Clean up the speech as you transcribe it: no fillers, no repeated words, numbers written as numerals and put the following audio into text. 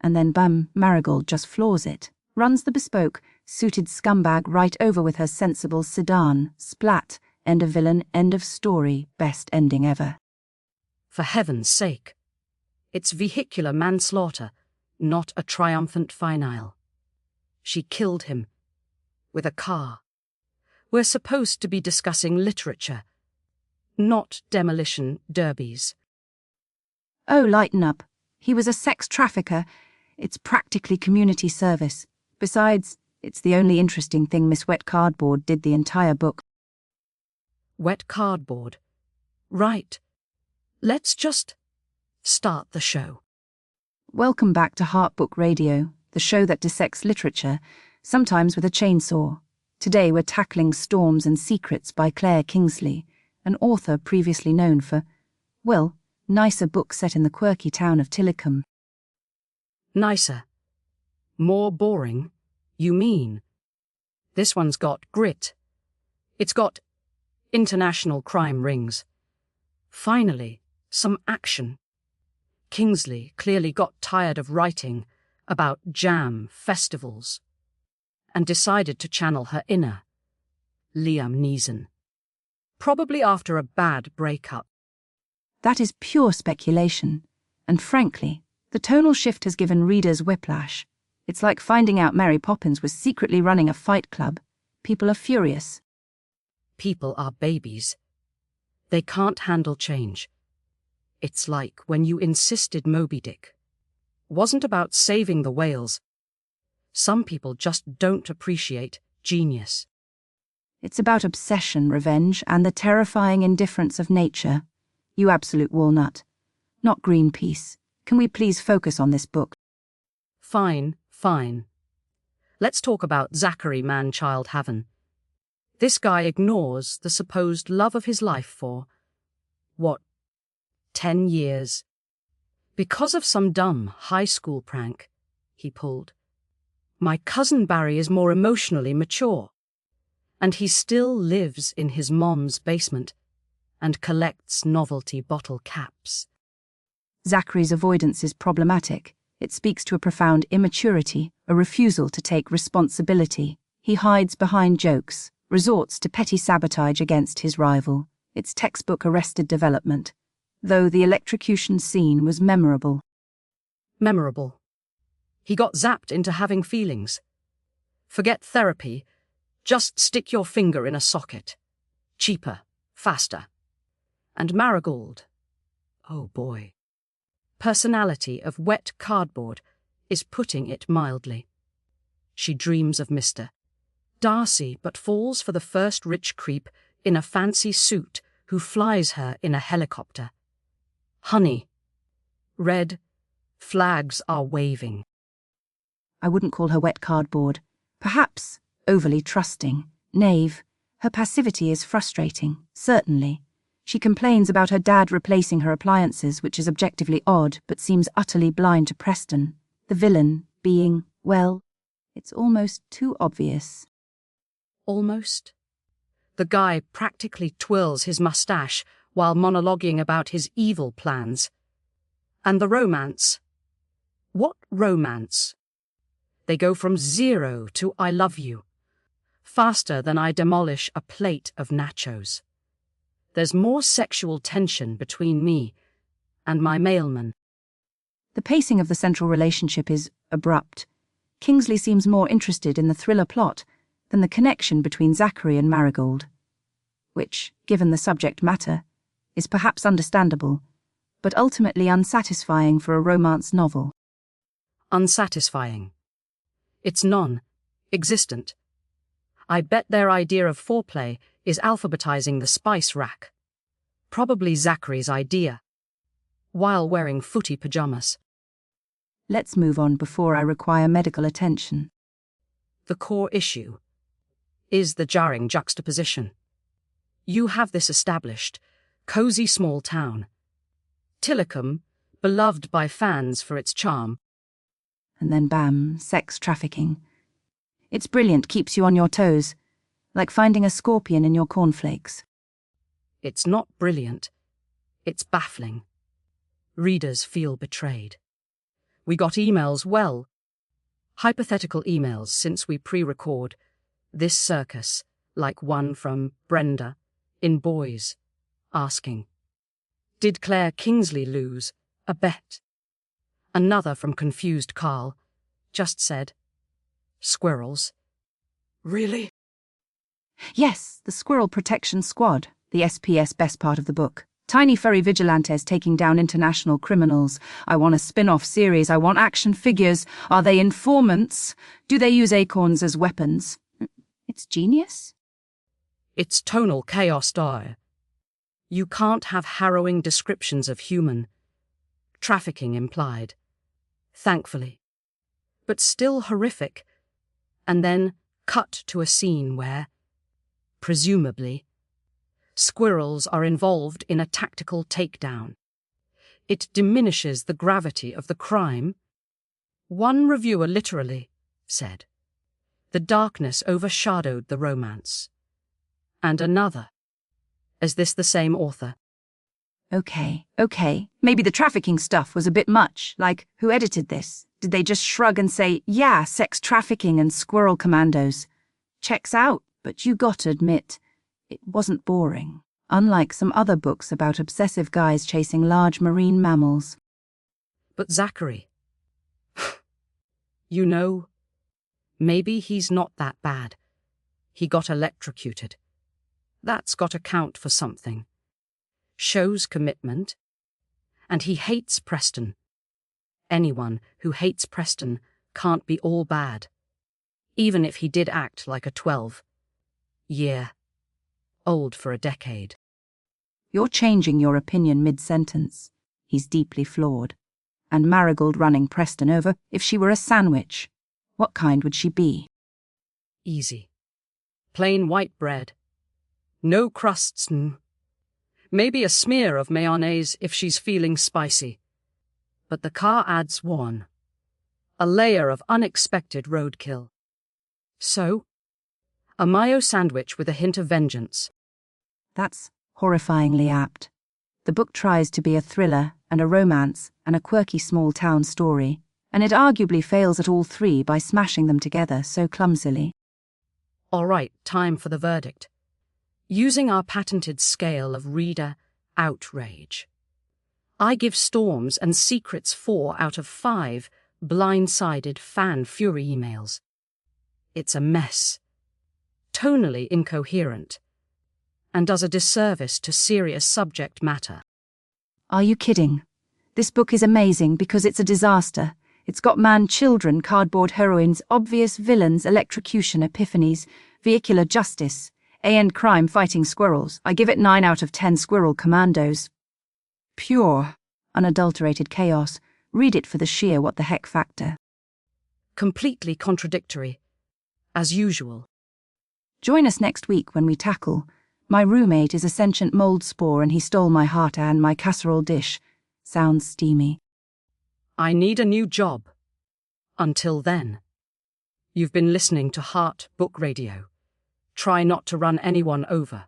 And then bam, Marigold just floors it, runs the bespoke, suited scumbag right over with her sensible sedan, splat, end of villain, end of story, best ending ever. For heaven's sake. It's vehicular manslaughter, not a triumphant finale. She killed him. With a car. We're supposed to be discussing literature, not demolition derbies. Oh, lighten up. He was a sex trafficker. It's practically community service. Besides, it's the only interesting thing Miss Wet Cardboard did the entire book. Wet cardboard. Right. Let's just start the show. Welcome back to Heart.Book Radio, the show that dissects literature, sometimes with a chainsaw. Today we're tackling Storms and Secrets by Claire Kingsley, an author previously known for, well, nicer books set in the quirky town of Tillicum. Nicer. More boring, you mean? This one's got grit. It's got international crime rings. Finally, some action. Kingsley clearly got tired of writing about jam festivals and decided to channel her inner Liam Neeson. Probably after a bad breakup. That is pure speculation, and frankly, the tonal shift has given readers whiplash. It's like finding out Mary Poppins was secretly running a fight club. People are furious. People are babies. They can't handle change. It's like when you insisted Moby Dick wasn't about saving the whales. Some people just don't appreciate genius. It's about obsession, revenge, and the terrifying indifference of nature. You absolute walnut. Not Greenpeace. Can we please focus on this book? Fine, fine. Let's talk about Zachary man-child haven. This guy ignores the supposed love of his life for, 10 years? Because of some dumb high school prank he pulled. My cousin Barry is more emotionally mature, and he still lives in his mom's basement and collects novelty bottle caps. Zachary's avoidance is problematic. It speaks to a profound immaturity, a refusal to take responsibility. He hides behind jokes, resorts to petty sabotage against his rival. It's textbook Arrested Development, though the electrocution scene was memorable. Memorable. He got zapped into having feelings. Forget therapy. Just stick your finger in a socket. Cheaper, faster. And Marigold. Oh boy. Personality of wet cardboard is putting it mildly. She dreams of Mr. Darcy, but falls for the first rich creep in a fancy suit who flies her in a helicopter. Honey. Red flags are waving. I wouldn't call her wet cardboard. Perhaps overly trusting, naive. Her passivity is frustrating, certainly. She complains about her dad replacing her appliances, which is objectively odd, but seems utterly blind to Preston. The villain being, well, it's almost too obvious. Almost? The guy practically twirls his mustache while monologuing about his evil plans. And the romance? What romance? They go from 0 to I love you, faster than I demolish a plate of nachos. There's more sexual tension between me and my mailman. The pacing of the central relationship is abrupt. Kingsley seems more interested in the thriller plot than the connection between Zachary and Marigold, which, given the subject matter, is perhaps understandable, but ultimately unsatisfying for a romance novel. Unsatisfying. It's non-existent. I bet their idea of foreplay is alphabetizing the spice rack. Probably Zachary's idea. While wearing footy pajamas. Let's move on before I require medical attention. The core issue is the jarring juxtaposition. You have this established, cozy small town. Tillicum, beloved by fans for its charm. And then bam, sex trafficking. It's brilliant, keeps you on your toes, like finding a scorpion in your cornflakes. It's not brilliant. It's baffling. Readers feel betrayed. We got emails, well, hypothetical emails since we pre-record this circus, like one from Brenda in Boys, asking, "Did Claire Kingsley lose a bet?" Another from confused Carl just said, "Squirrels." Really? Yes, the Squirrel Protection Squad, the SPS best part of the book. Tiny furry vigilantes taking down international criminals. I want a spin-off series. I want action figures. Are they informants? Do they use acorns as weapons? It's genius. It's tonal chaos, dire. You can't have harrowing descriptions of human trafficking implied, thankfully, but still horrific, and then cut to a scene where, presumably, squirrels are involved in a tactical takedown. It diminishes the gravity of the crime. One reviewer literally said, "The darkness overshadowed the romance." And another, "Is this the same author?" Okay. Maybe the trafficking stuff was a bit much. Like, who edited this? Did they just shrug and say, yeah, sex trafficking and squirrel commandos? Checks out, but you gotta admit, it wasn't boring. Unlike some other books about obsessive guys chasing large marine mammals. But Zachary, you know, maybe he's not that bad. He got electrocuted. That's got to count for something. Shows commitment. And he hates Preston. Anyone who hates Preston can't be all bad, even if he did act like a 12-year-old for a decade. You're changing your opinion mid-sentence. He's deeply flawed. And Marigold running Preston over, if she were a sandwich, what kind would she be? Easy. Plain white bread. No crusts. Maybe a smear of mayonnaise if she's feeling spicy. But the car adds one. A layer of unexpected roadkill. So, a mayo sandwich with a hint of vengeance. That's horrifyingly apt. The book tries to be a thriller and a romance and a quirky small-town story, and it arguably fails at all three by smashing them together so clumsily. All right, time for the verdict. Using our patented scale of reader outrage, I give Storms and Secrets 4 out of 5 blindsided fan fury emails. It's a mess, tonally incoherent, and does a disservice to serious subject matter. Are you kidding? This book is amazing because it's a disaster. It's got man-children, cardboard heroines, obvious villains, electrocution, epiphanies, vehicular justice, and crime fighting squirrels. I give it 9 out of 10 squirrel commandos. Pure, unadulterated chaos. Read it for the sheer what the heck factor. Completely contradictory, as usual. Join us next week when we tackle My Roommate is a Sentient Mold Spore and He Stole My Heart and My Casserole Dish. Sounds steamy. I need a new job. Until then, you've been listening to Heart Book Radio. Try not to run anyone over.